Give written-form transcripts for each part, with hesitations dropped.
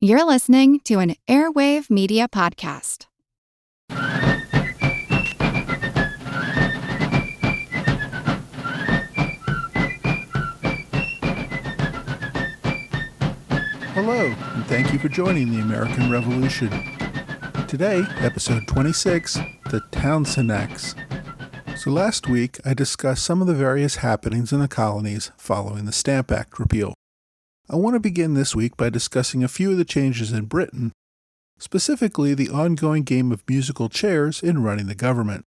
You're listening to an Airwave Media Podcast. Hello, and thank you for joining the American Revolution. Today, episode 26, the Townshend Acts. So last week, I discussed some of the various happenings in the colonies following the Stamp Act repeal. I want to begin this week by discussing a few of the changes in Britain, specifically the ongoing game of musical chairs in running the government.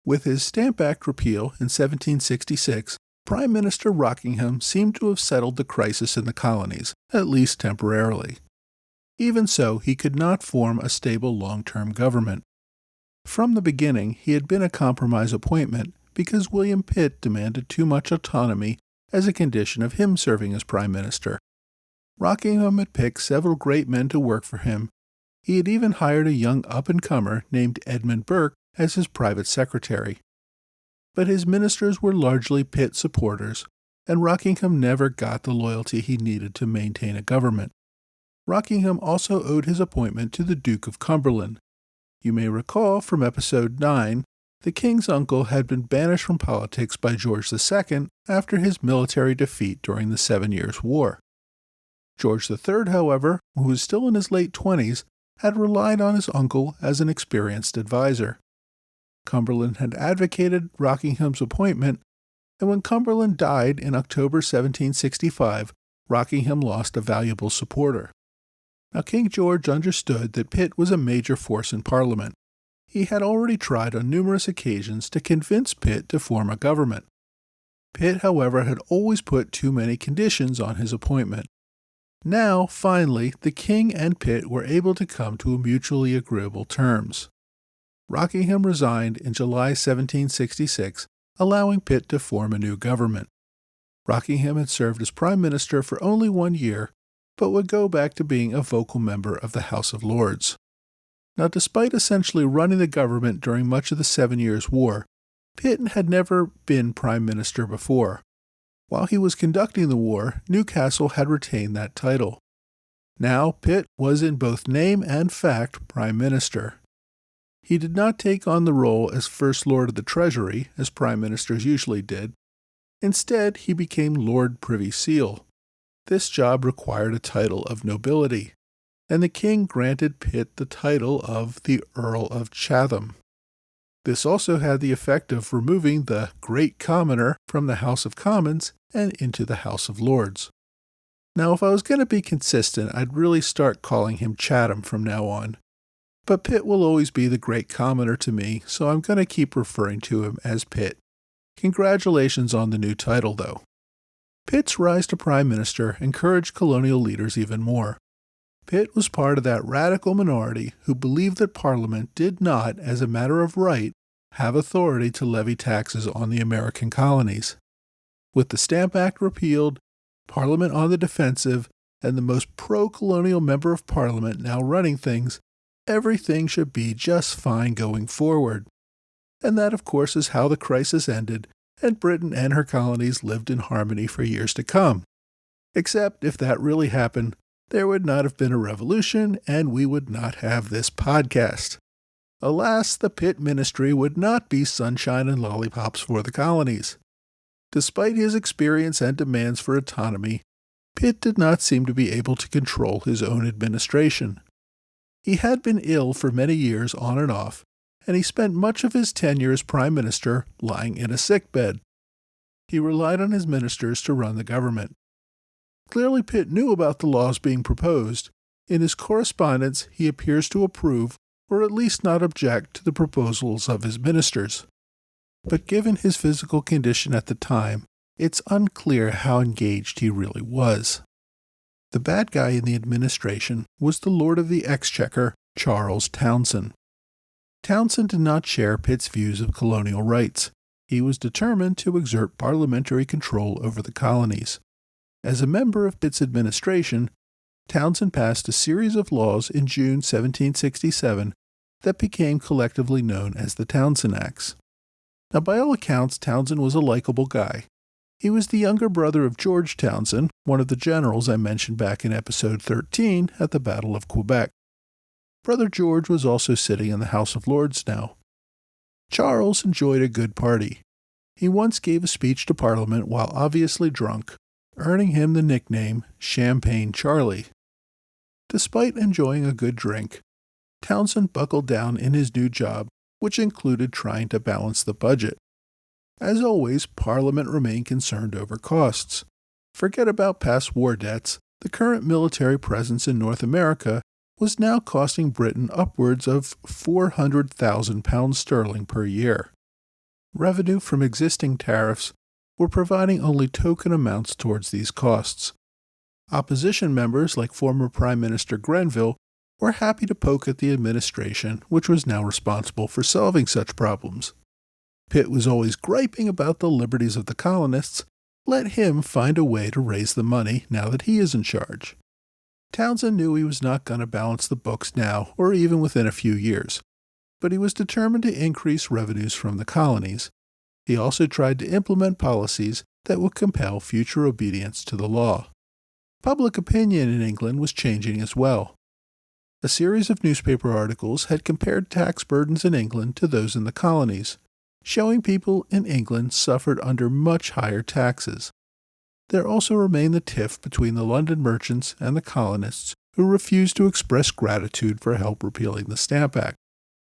With his Stamp Act repeal in 1766, Prime Minister Rockingham seemed to have settled the crisis in the colonies, at least temporarily. Even so, he could not form a stable long-term government. From the beginning, he had been a compromise appointment because William Pitt demanded too much autonomy as a condition of him serving as Prime Minister. Rockingham had picked several great men to work for him. He had even hired a young up-and-comer named Edmund Burke as his private secretary. But his ministers were largely Pitt supporters, and Rockingham never got the loyalty he needed to maintain a government. Rockingham also owed his appointment to the Duke of Cumberland. You may recall from episode 9, the king's uncle had been banished from politics by George II after his military defeat during the 7 Years' War. George III, however, who was still in his late 20s, had relied on his uncle as an experienced advisor. Cumberland had advocated Rockingham's appointment, and when Cumberland died in October 1765, Rockingham lost a valuable supporter. Now, King George understood that Pitt was a major force in Parliament. He had already tried on numerous occasions to convince Pitt to form a government. Pitt, however, had always put too many conditions on his appointment. Now, finally, the king and Pitt were able to come to mutually agreeable terms. Rockingham resigned in July 1766, allowing Pitt to form a new government. Rockingham had served as Prime Minister for only 1 year, but would go back to being a vocal member of the House of Lords. Now, despite essentially running the government during much of the 7 Years' War, Pitt had never been Prime Minister before. While he was conducting the war, Newcastle had retained that title. Now, Pitt was in both name and fact Prime Minister. He did not take on the role as First Lord of the Treasury, as Prime Ministers usually did. Instead, he became Lord Privy Seal. This job required a title of nobility, and the king granted Pitt the title of the Earl of Chatham. This also had the effect of removing the Great Commoner from the House of Commons and into the House of Lords. Now, if I was going to be consistent, I'd really start calling him Chatham from now on. But Pitt will always be the Great Commoner to me, so I'm going to keep referring to him as Pitt. Congratulations on the new title, though. Pitt's rise to Prime Minister encouraged colonial leaders even more. Pitt was part of that radical minority who believed that Parliament did not, as a matter of right, have authority to levy taxes on the American colonies. With the Stamp Act repealed, Parliament on the defensive, and the most pro-colonial member of Parliament now running things, everything should be just fine going forward. And that, of course, is how the crisis ended, and Britain and her colonies lived in harmony for years to come. Except if that really happened, there would not have been a revolution, and we would not have this podcast. Alas, the Pitt ministry would not be sunshine and lollipops for the colonies. Despite his experience and demands for autonomy, Pitt did not seem to be able to control his own administration. He had been ill for many years on and off, and he spent much of his tenure as Prime Minister lying in a sickbed. He relied on his ministers to run the government. Clearly, Pitt knew about the laws being proposed. In his correspondence, he appears to approve, or at least not object, to the proposals of his ministers. But given his physical condition at the time, it's unclear how engaged he really was. The bad guy in the administration was the Lord of the Exchequer, Charles Townsend. Townsend did not share Pitt's views of colonial rights. He was determined to exert parliamentary control over the colonies. As a member of Pitt's administration, Townsend passed a series of laws in June 1767 that became collectively known as the Townshend Acts. Now, by all accounts, Townsend was a likable guy. He was the younger brother of George Townsend, one of the generals I mentioned back in episode 13 at the Battle of Quebec. Brother George was also sitting in the House of Lords now. Charles enjoyed a good party. He once gave a speech to Parliament while obviously drunk, earning him the nickname Champagne Charlie. Despite enjoying a good drink, Townsend buckled down in his new job, which included trying to balance the budget. As always, Parliament remained concerned over costs. Forget about past war debts. The current military presence in North America was now costing Britain upwards of £400,000 per year. Revenue from existing tariffs were providing only token amounts towards these costs. Opposition members like former Prime Minister Grenville were happy to poke at the administration, which was now responsible for solving such problems. Pitt was always griping about the liberties of the colonists. Let him find a way to raise the money now that he is in charge. Townsend knew he was not going to balance the books now or even within a few years, but he was determined to increase revenues from the colonies. He also tried to implement policies that would compel future obedience to the law. Public opinion in England was changing as well. A series of newspaper articles had compared tax burdens in England to those in the colonies, showing people in England suffered under much higher taxes. There also remained the tiff between the London merchants and the colonists who refused to express gratitude for help repealing the Stamp Act.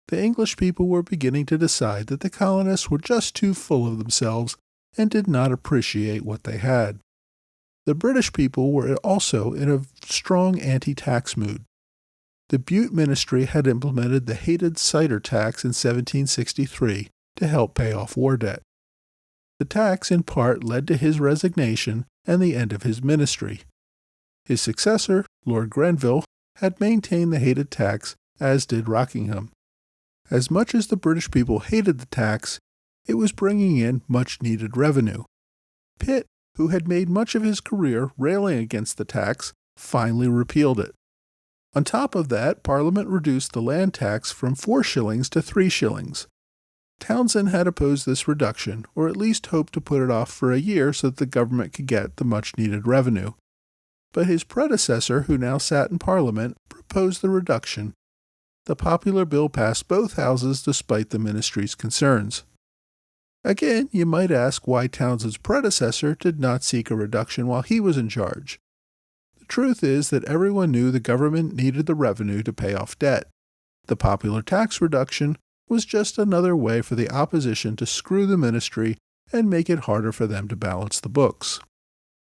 The English people were beginning to decide that the colonists were just too full of themselves and did not appreciate what they had. The British people were also in a strong anti-tax mood. The Bute ministry had implemented the hated cider tax in 1763 to help pay off war debt. The tax in part led to his resignation and the end of his ministry. His successor, Lord Grenville, had maintained the hated tax, as did Rockingham. As much as the British people hated the tax, it was bringing in much-needed revenue. Pitt, who had made much of his career railing against the tax, finally repealed it. On top of that, Parliament reduced the land tax from 4 shillings to 3 shillings. Townsend had opposed this reduction, or at least hoped to put it off for a year so that the government could get the much-needed revenue. But his predecessor, who now sat in Parliament, proposed the reduction. The popular bill passed both houses despite the ministry's concerns. Again, you might ask why Townsend's predecessor did not seek a reduction while he was in charge. The truth is that everyone knew the government needed the revenue to pay off debt. The popular tax reduction was just another way for the opposition to screw the ministry and make it harder for them to balance the books.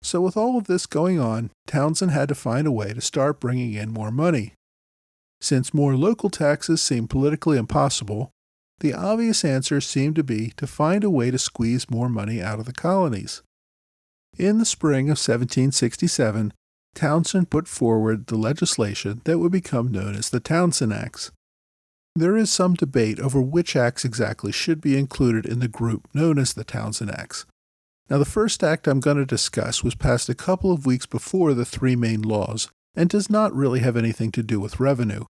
So with all of this going on, Townsend had to find a way to start bringing in more money. Since more local taxes seemed politically impossible, the obvious answer seemed to be to find a way to squeeze more money out of the colonies. In the spring of 1767, Townshend put forward the legislation that would become known as the Townshend Acts. There is some debate over which acts exactly should be included in the group known as the Townshend Acts. Now, the first act I'm going to discuss was passed a couple of weeks before the 3 main laws and does not really have anything to do with revenue.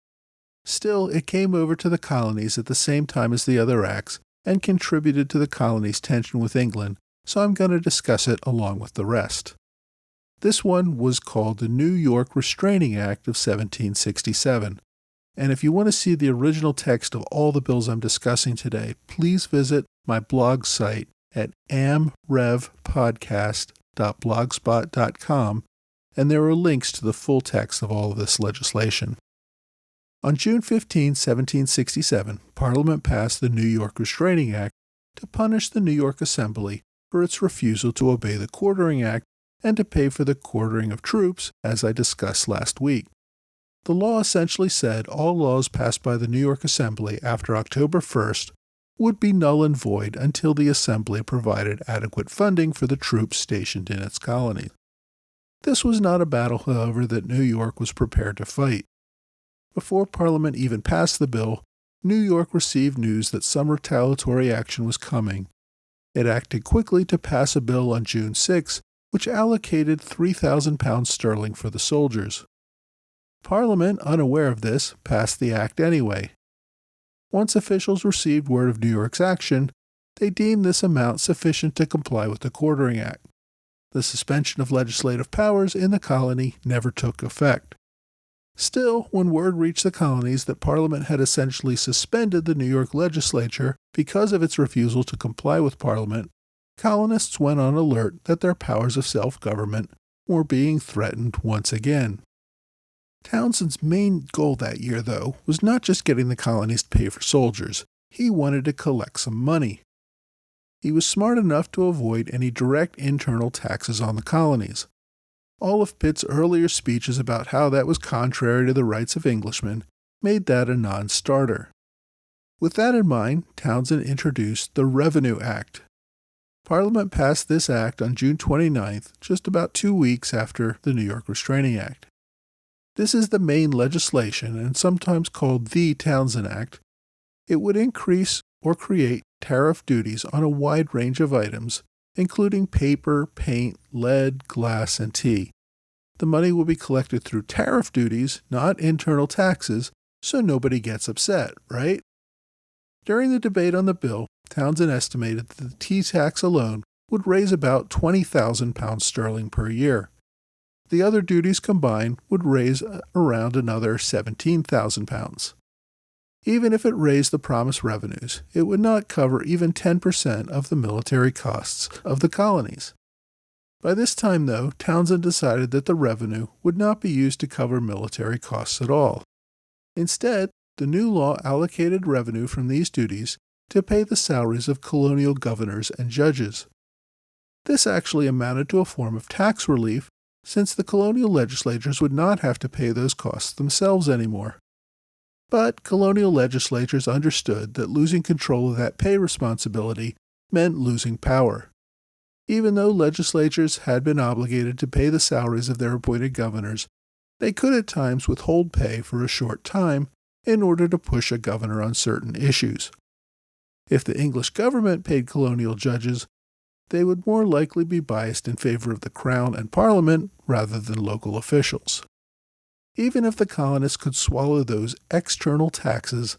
Still, it came over to the colonies at the same time as the other acts and contributed to the colonies' tension with England, so I'm going to discuss it along with the rest. This one was called the New York Restraining Act of 1767. And if you want to see the original text of all the bills I'm discussing today, please visit my blog site at amrevpodcast.blogspot.com, and there are links to the full text of all of this legislation. On June 15, 1767, Parliament passed the New York Restraining Act to punish the New York Assembly for its refusal to obey the Quartering Act and to pay for the quartering of troops, as I discussed last week. The law essentially said all laws passed by the New York Assembly after October 1st would be null and void until the Assembly provided adequate funding for the troops stationed in its colony. This was not a battle, however, that New York was prepared to fight. Before Parliament even passed the bill, New York received news that some retaliatory action was coming. It acted quickly to pass a bill on June 6, which allocated £3,000 for the soldiers. Parliament, unaware of this, passed the act anyway. Once officials received word of New York's action, they deemed this amount sufficient to comply with the Quartering Act. The suspension of legislative powers in the colony never took effect. Still, when word reached the colonies that Parliament had essentially suspended the New York legislature because of its refusal to comply with Parliament, colonists went on alert that their powers of self-government were being threatened once again. Townsend's main goal that year, though, was not just getting the colonies to pay for soldiers. He wanted to collect some money. He was smart enough to avoid any direct internal taxes on the colonies. All of Pitt's earlier speeches about how that was contrary to the rights of Englishmen made that a non-starter. With that in mind, Townshend introduced the Revenue Act. Parliament passed this act on June 29th, just about 2 weeks after the New York Restraining Act. This is the main legislation and sometimes called the Townshend Act. It would increase or create tariff duties on a wide range of items, including paper, paint, lead, glass, and tea. The money will be collected through tariff duties, not internal taxes, so nobody gets upset, right? During the debate on the bill, Townshend estimated that the tea tax alone would raise about £20,000 per year. The other duties combined would raise around another £17,000. Even if it raised the promised revenues, it would not cover even 10% of the military costs of the colonies. By this time, though, Townshend decided that the revenue would not be used to cover military costs at all. Instead, the new law allocated revenue from these duties to pay the salaries of colonial governors and judges. This actually amounted to a form of tax relief, since the colonial legislatures would not have to pay those costs themselves anymore. But colonial legislatures understood that losing control of that pay responsibility meant losing power. Even though legislatures had been obligated to pay the salaries of their appointed governors, they could at times withhold pay for a short time in order to push a governor on certain issues. If the English government paid colonial judges, they would more likely be biased in favor of the Crown and Parliament rather than local officials. Even if the colonists could swallow those external taxes,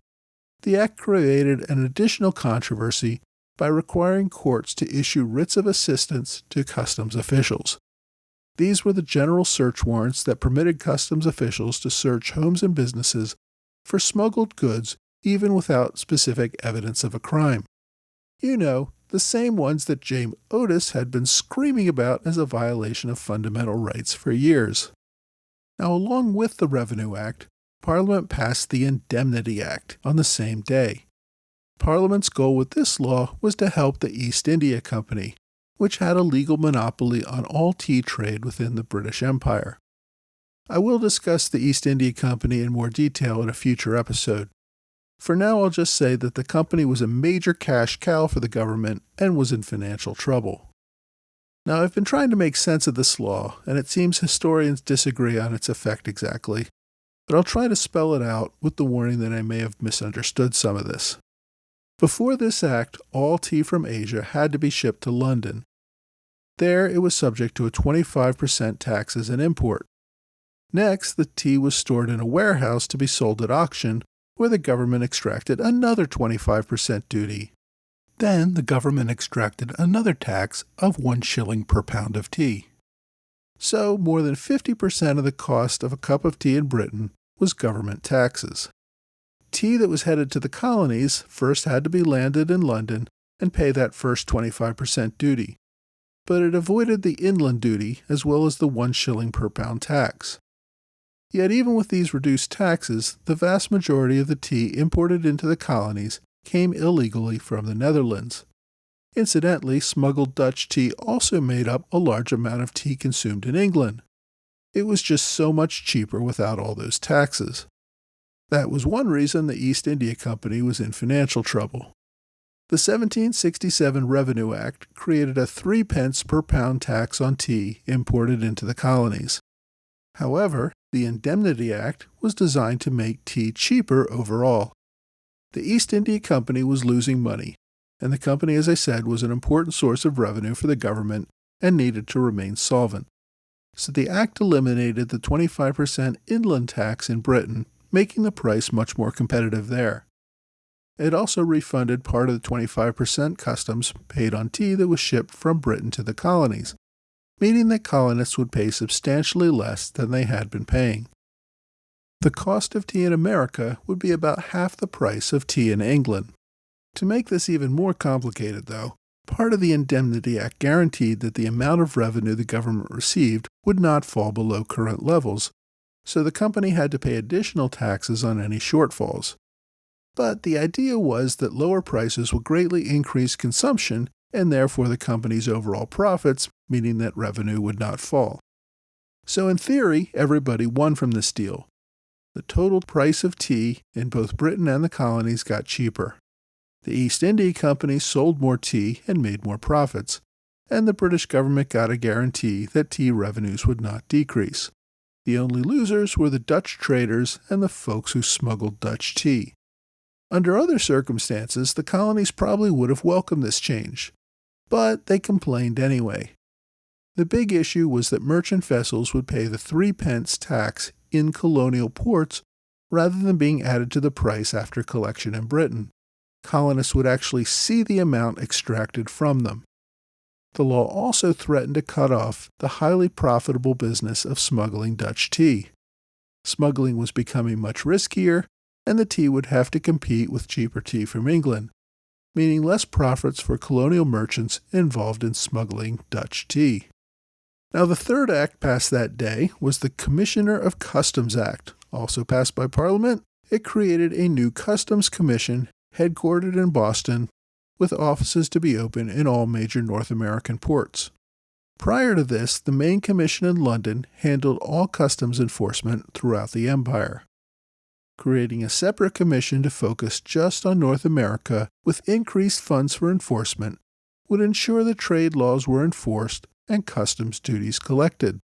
the act created an additional controversy by requiring courts to issue writs of assistance to customs officials. These were the general search warrants that permitted customs officials to search homes and businesses for smuggled goods even without specific evidence of a crime. You know, the same ones that James Otis had been screaming about as a violation of fundamental rights for years. Now, along with the Revenue Act, Parliament passed the Indemnity Act on the same day. Parliament's goal with this law was to help the East India Company, which had a legal monopoly on all tea trade within the British Empire. I will discuss the East India Company in more detail in a future episode. For now, I'll just say that the company was a major cash cow for the government and was in financial trouble. Now, I've been trying to make sense of this law, and it seems historians disagree on its effect exactly, but I'll try to spell it out with the warning that I may have misunderstood some of this. Before this act, all tea from Asia had to be shipped to London. There, it was subject to a 25% tax as an import. Next, the tea was stored in a warehouse to be sold at auction, where the government extracted another 25% duty. Then the government extracted another tax of 1 shilling per pound of tea. So more than 50% of the cost of a cup of tea in Britain was government taxes. Tea that was headed to the colonies first had to be landed in London and pay that first 25% duty, but it avoided the inland duty as well as the 1 shilling per pound tax. Yet even with these reduced taxes, the vast majority of the tea imported into the colonies came illegally from the Netherlands. Incidentally, smuggled Dutch tea also made up a large amount of tea consumed in England. It was just so much cheaper without all those taxes. That was one reason the East India Company was in financial trouble. The 1767 Revenue Act created a 3 pence per pound tax on tea imported into the colonies. However, the Indemnity Act was designed to make tea cheaper overall. The East India Company was losing money, and the company, as I said, was an important source of revenue for the government and needed to remain solvent. So the act eliminated the 25% inland tax in Britain, making the price much more competitive there. It also refunded part of the 25% customs paid on tea that was shipped from Britain to the colonies, meaning that colonists would pay substantially less than they had been paying. The cost of tea in America would be about half the price of tea in England. To make this even more complicated, though, part of the Indemnity Act guaranteed that the amount of revenue the government received would not fall below current levels, so the company had to pay additional taxes on any shortfalls. But the idea was that lower prices would greatly increase consumption and therefore the company's overall profits, meaning that revenue would not fall. So in theory, everybody won from this deal. The total price of tea in both Britain and the colonies got cheaper. The East India Company sold more tea and made more profits, and the British government got a guarantee that tea revenues would not decrease. The only losers were the Dutch traders and the folks who smuggled Dutch tea. Under other circumstances, the colonies probably would have welcomed this change, but they complained anyway. The big issue was that merchant vessels would pay the 3p tax in colonial ports rather than being added to the price after collection in Britain. Colonists would actually see the amount extracted from them. The law also threatened to cut off the highly profitable business of smuggling Dutch tea. Smuggling was becoming much riskier, and the tea would have to compete with cheaper tea from England, meaning less profits for colonial merchants involved in smuggling Dutch tea. Now, the third act passed that day was the Commissioner of Customs Act, also passed by Parliament. It created a new Customs Commission headquartered in Boston, with offices to be open in all major North American ports. Prior to this, the main commission in London handled all customs enforcement throughout the empire. Creating a separate commission to focus just on North America with increased funds for enforcement would ensure that trade laws were enforced and customs duties collected.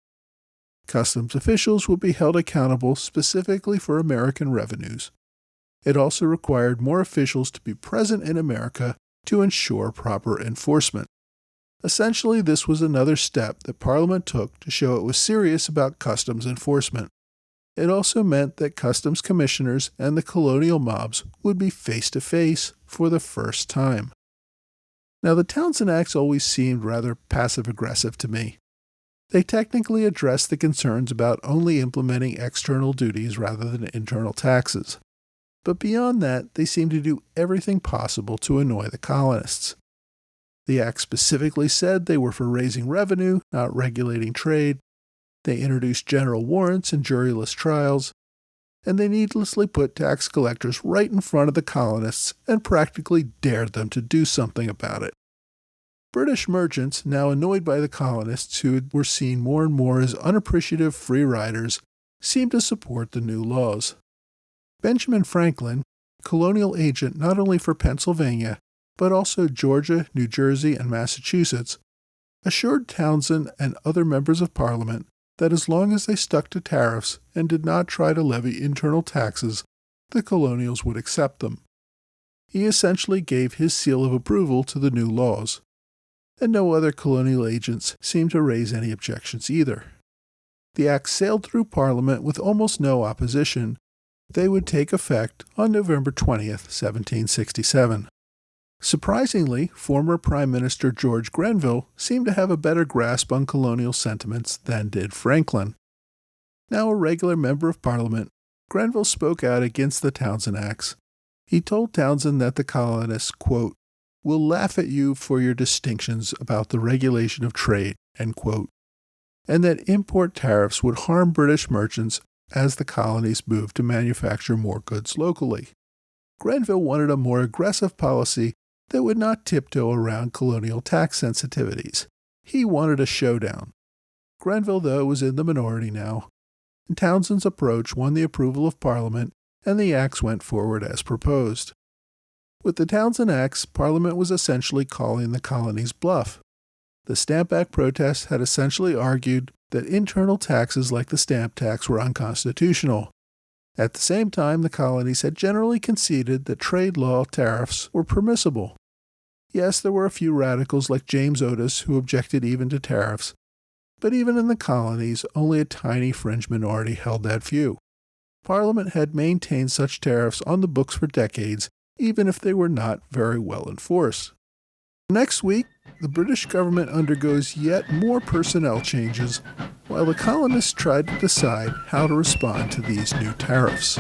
Customs officials would be held accountable specifically for American revenues. It also required more officials to be present in America to ensure proper enforcement. Essentially, this was another step that Parliament took to show it was serious about customs enforcement. It also meant that customs commissioners and the colonial mobs would be face-to-face for the first time. Now, the Townshend Acts always seemed rather passive-aggressive to me. They technically addressed the concerns about only implementing external duties rather than internal taxes. But beyond that, they seemed to do everything possible to annoy the colonists. The Act specifically said they were for raising revenue, not regulating trade. They introduced general warrants and juryless trials, and they needlessly put tax collectors right in front of the colonists and practically dared them to do something about it. British merchants, now annoyed by the colonists who were seen more and more as unappreciative free riders, seemed to support the new laws. Benjamin Franklin, colonial agent not only for Pennsylvania, but also Georgia, New Jersey, and Massachusetts, assured Townshend and other members of Parliament that as long as they stuck to tariffs and did not try to levy internal taxes, the colonials would accept them. He essentially gave his seal of approval to the new laws, and no other colonial agents seemed to raise any objections either. The act sailed through Parliament with almost no opposition. They would take effect on November 20th, 1767. Surprisingly, former Prime Minister George Grenville seemed to have a better grasp on colonial sentiments than did Franklin. Now a regular member of Parliament, Grenville spoke out against the Townshend Acts. He told Townshend that the colonists, quote, will laugh at you for your distinctions about the regulation of trade, end quote, and that import tariffs would harm British merchants as the colonies moved to manufacture more goods locally. Grenville wanted a more aggressive policy that would not tiptoe around colonial tax sensitivities. He wanted a showdown. Grenville, though, was in the minority now, and Townshend's approach won the approval of Parliament, and the acts went forward as proposed. With the Townshend Acts, Parliament was essentially calling the colonies bluff. The Stamp Act protests had essentially argued that internal taxes like the stamp tax were unconstitutional. At the same time, the colonies had generally conceded that trade law tariffs were permissible. Yes, there were a few radicals like James Otis who objected even to tariffs, but even in the colonies, only a tiny fringe minority held that view. Parliament had maintained such tariffs on the books for decades, even if they were not very well enforced. Next week, the British government undergoes yet more personnel changes, while the colonists tried to decide how to respond to these new tariffs.